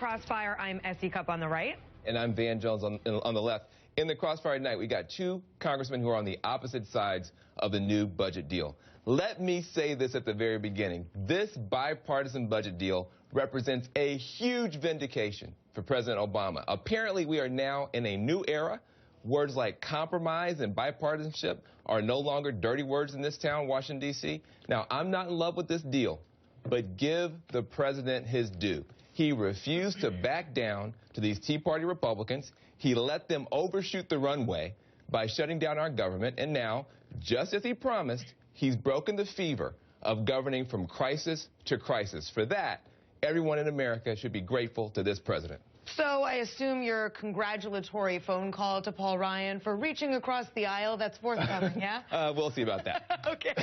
Crossfire. I'm Essie Cup on the right. And I'm Van Jones on the left. In the Crossfire tonight, we got two congressmen who are on the opposite sides of the new budget deal. Let me say this at the very beginning. This bipartisan budget deal represents a huge vindication for President Obama. Apparently, we are now in a new era. Words like compromise and bipartisanship are no longer dirty words in this town, Washington, D.C. Now, I'm not in love with this deal, but give the president his due. He refused to back down to these Tea Party Republicans. He let them overshoot the runway by shutting down our government. And now, just as he promised, he's broken the fever of governing from crisis to crisis. For that, everyone in America should be grateful to this president. So I assume your congratulatory phone call to Paul Ryan for reaching across the aisle, that's forthcoming, yeah? We'll see about that. Okay.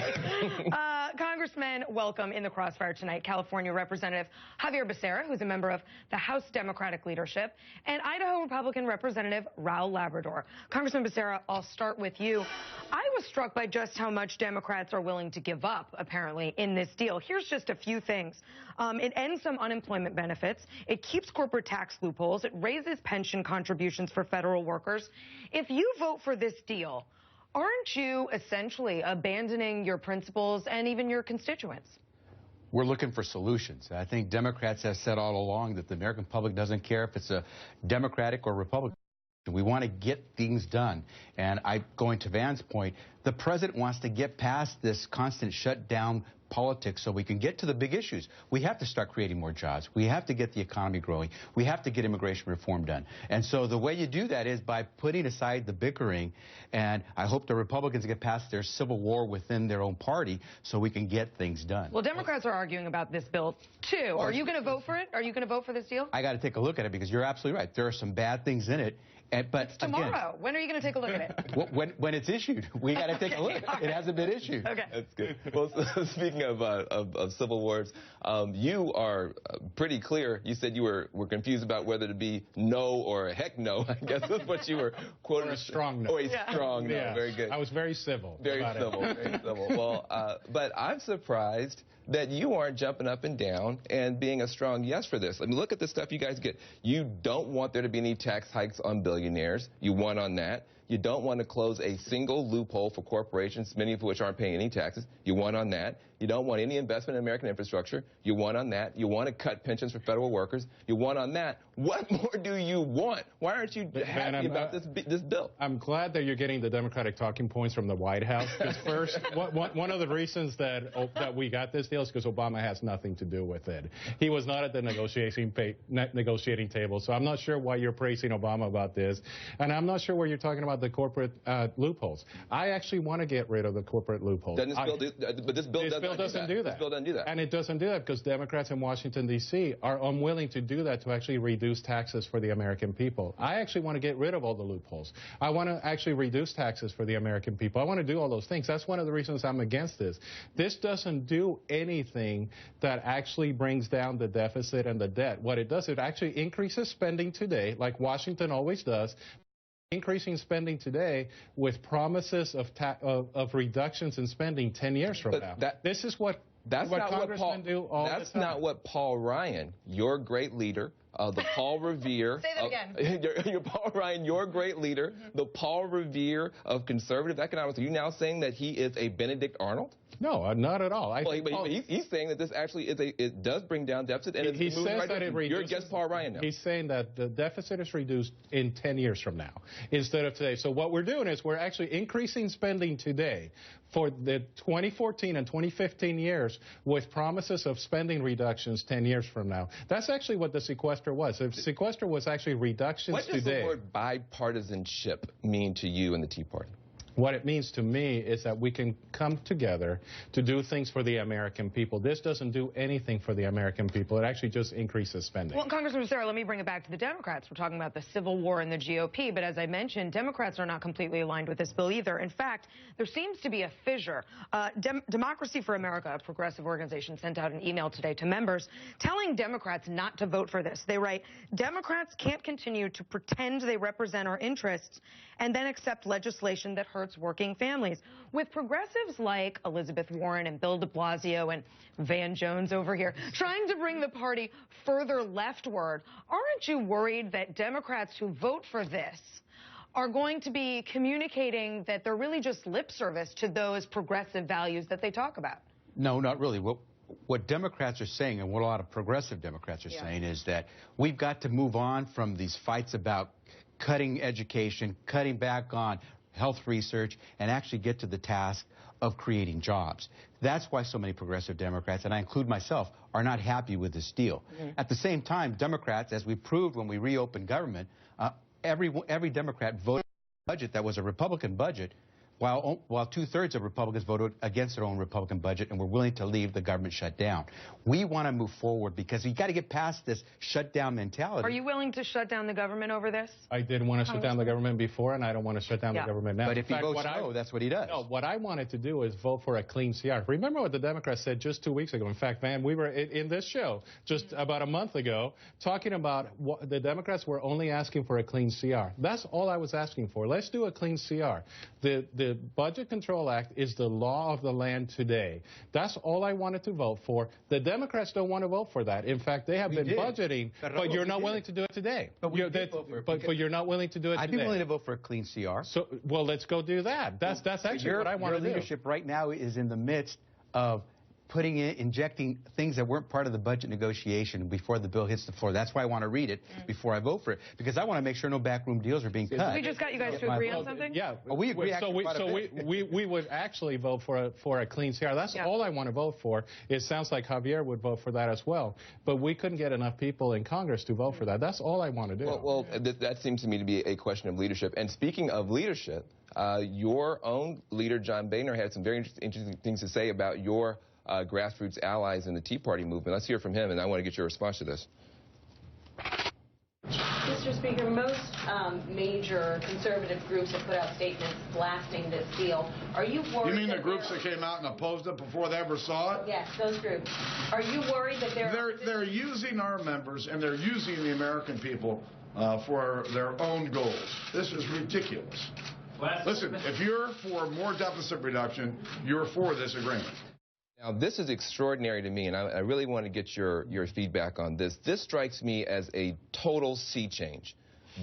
Congressmen, welcome in the Crossfire tonight. California Representative Javier Becerra, who's a member of the House Democratic leadership, and Idaho Republican Representative Raul Labrador. Congressman Becerra, I'll start with you. I was struck by just how much Democrats are willing to give up, apparently, in this deal. Here's just a few things. It ends some unemployment benefits. It keeps corporate tax loopholes. It raises pension contributions for federal workers. If you vote for this deal, aren't you essentially abandoning your principles and even your constituents? We're looking for solutions. I think Democrats have said all along that the American public doesn't care if it's a Democratic or Republican. We want to get things done. And going to Van's point, the president wants to get past this constant shutdown politics so we can get to the big issues. We have to start creating more jobs. We have to get the economy growing. We have to get immigration reform done. And so the way you do that is by putting aside the bickering, and I hope the Republicans get past their civil war within their own party so we can get things done. Well, Democrats are arguing about this bill, too. Are you going to vote for it? Are you going to vote for this deal? I got to take a look at it because you're absolutely right. There are some bad things in it. But it's tomorrow. Again, when are you going to take a look at it? When it's issued. We got to take a look. It hasn't been issued. Okay. That's good. Well, speaking of civil wars, you are pretty clear. You said you were confused about whether to be no or heck no. I guess that's what you were quoting. Or a strong no. Or a strong no. Yeah. Very good. I was very civil. Very civil. Very civil. Well, but I'm surprised that you aren't jumping up and down and being a strong yes for this. I mean, look at the stuff you guys get. You don't want there to be any tax hikes on billionaires. You won on that. You don't want to close a single loophole for corporations, many of which aren't paying any taxes. You won on that. You don't want any investment in American infrastructure. You won on that. You want to cut pensions for federal workers. You won on that. What more do you want? Why aren't you happy about this bill? I'm glad that you're getting the Democratic talking points from the White House. Because first, one of the reasons that we got this deal is because Obama has nothing to do with it. He was not at the negotiating table. So I'm not sure why you're praising Obama about this. And I'm not sure why you're talking about the corporate loopholes. I actually want to get rid of the corporate loopholes. Doesn't this bill do, but this bill doesn't do that. This bill doesn't do that. And it doesn't do that because Democrats in Washington, D.C. are unwilling to do that to actually reduce taxes for the American people. I actually want to get rid of all the loopholes. I want to actually reduce taxes for the American people. I want to do all those things. That's one of the reasons I'm against this. This doesn't do anything that actually brings down the deficit and the debt. What it does, it actually increases spending today, like Washington always does, increasing spending today with promises of reductions in spending 10 years from now. This is what congressmen do all the time. That's not what Paul Ryan, your great leader, the Paul Revere. Say that again. You're Paul Ryan, your great leader, the Paul Revere of conservative economics. Are you now saying that he is a Benedict Arnold? No, not at all. He's saying that this actually it does bring down deficit, and he says right that it reduces. You're against Paul Ryan now. He's saying that the deficit is reduced in 10 years from now instead of today. So what we're doing is we're actually increasing spending today for the 2014 and 2015 years with promises of spending reductions 10 years from now. That's actually what the sequester was. The sequester was actually reductions today. What does the word bipartisanship mean to you in the Tea Party? What it means to me is that we can come together to do things for the American people. This doesn't do anything for the American people. It actually just increases spending. Well, Congressman Becerra, let me bring it back to the Democrats. We're talking about the civil war in the GOP, but as I mentioned, Democrats are not completely aligned with this bill either. In fact, there seems to be a fissure. Democracy for America, a progressive organization, sent out an email today to members telling Democrats not to vote for this. They write, Democrats can't continue to pretend they represent our interests and then accept legislation that hurts supports working families. With progressives like Elizabeth Warren and Bill de Blasio and Van Jones over here trying to bring the party further leftward, aren't you worried that Democrats who vote for this are going to be communicating that they're really just lip service to those progressive values that they talk about? No, not really. What Democrats are saying, and what a lot of progressive Democrats are saying, is that we've got to move on from these fights about cutting education, cutting back on health research, and actually get to the task of creating jobs. That's why so many progressive Democrats, and I include myself, are not happy with this deal. At the same time, Democrats, as we proved when we reopened government, every Democrat voted for a budget that was a Republican budget, while two-thirds of Republicans voted against their own Republican budget and were willing to leave the government shut down. We want to move forward because you got to get past this shutdown mentality. Are you willing to shut down the government over this? I didn't want to shut down the government before, and I don't want to shut down the government now. But if he votes no, that's what he does. No, what I wanted to do is vote for a clean CR. Remember what the Democrats said just 2 weeks ago. In fact, Van, we were in this show just about a month ago talking about what the Democrats were only asking for a clean CR. That's all I was asking for. Let's do a clean CR. The Budget Control Act is the law of the land today. That's all I wanted to vote for. The Democrats don't want to vote for that. In fact, they have been budgeting, but you're not willing to do it today. But you're not willing to do it today. I'd be willing to vote for a clean CR. So, well, let's go do that. That's actually what I want to do. Your leadership right now is in the midst of injecting things that weren't part of the budget negotiation before the bill hits the floor. That's why I want to read it before I vote for it, because I want to make sure no backroom deals are being cut. We just got you guys to agree on something? Yeah. We agree. We would actually vote for a clean CR. That's all I want to vote for. It sounds like Javier would vote for that as well. But we couldn't get enough people in Congress to vote for that. That's all I want to do. Well, that seems to me to be a question of leadership. And speaking of leadership, your own leader, John Boehner, had some very interesting things to say about your grassroots allies in the Tea Party movement. Let's hear from him, and I want to get your response to this. Mr. Speaker, most major conservative groups have put out statements blasting this deal. Are you worried? You mean the groups that came out and opposed it before they ever saw it? Yes, those groups. Are you worried that they're using our members and they're using the American people for their own goals? This is ridiculous. Listen, if you're for more deficit reduction, you're for this agreement. Now, this is extraordinary to me, and I really want to get your feedback on this. This strikes me as a total sea change.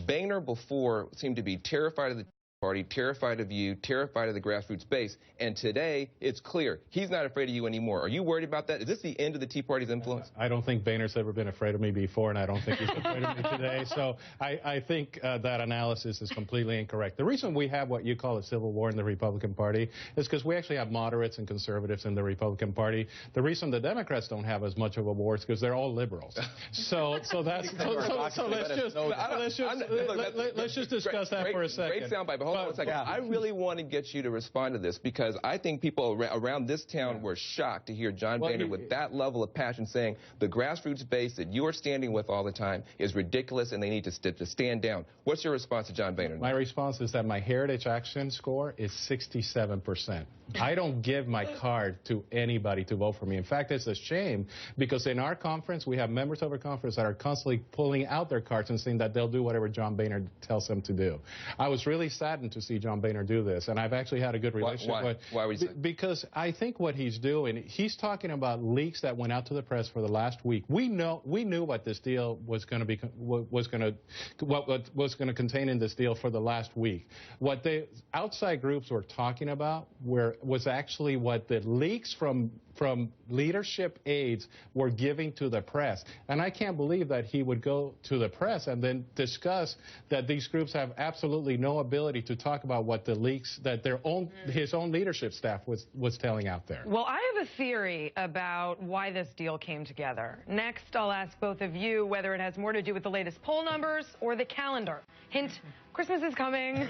Boehner before seemed to be terrified of the Party, terrified of you, terrified of the grassroots base, and today it's clear he's not afraid of you anymore. Are you worried about that? Is this the end of the Tea Party's influence? I don't think Boehner's ever been afraid of me before, and I don't think he's afraid of me today. So I think that analysis is completely incorrect. The reason we have what you call a civil war in the Republican Party is because we actually have moderates and conservatives in the Republican Party. The reason the Democrats don't have as much of a war is because they're all liberals. So let's just discuss that for a second. Great soundbite, but hold on a second. I really want to get you to respond to this because I think people around this town were shocked to hear John Boehner with that level of passion saying the grassroots base that you are standing with all the time is ridiculous and they need to stand down. What's your response to John Boehner? My response is that my Heritage Action score is 67%. I don't give my card to anybody to vote for me. In fact, it's a shame because in our conference, we have members of our conference that are constantly pulling out their cards and saying that they'll do whatever John Boehner tells them to do. I was really saddened to see John Boehner do this, and I've actually had a good relationship with him. Why would you say? Because I think what he's doing, he's talking about leaks that went out to the press for the last week. We knew what this deal was going to what was going to contain in this deal for the last week. What the outside groups were talking about was actually what the leaks from leadership aides were giving to the press. And I can't believe that he would go to the press and then discuss that these groups have absolutely no ability to talk about what the leaks that his own leadership staff was telling out there. Well, I have a theory about why this deal came together. Next, I'll ask both of you whether it has more to do with the latest poll numbers or the calendar. Hint, Christmas is coming.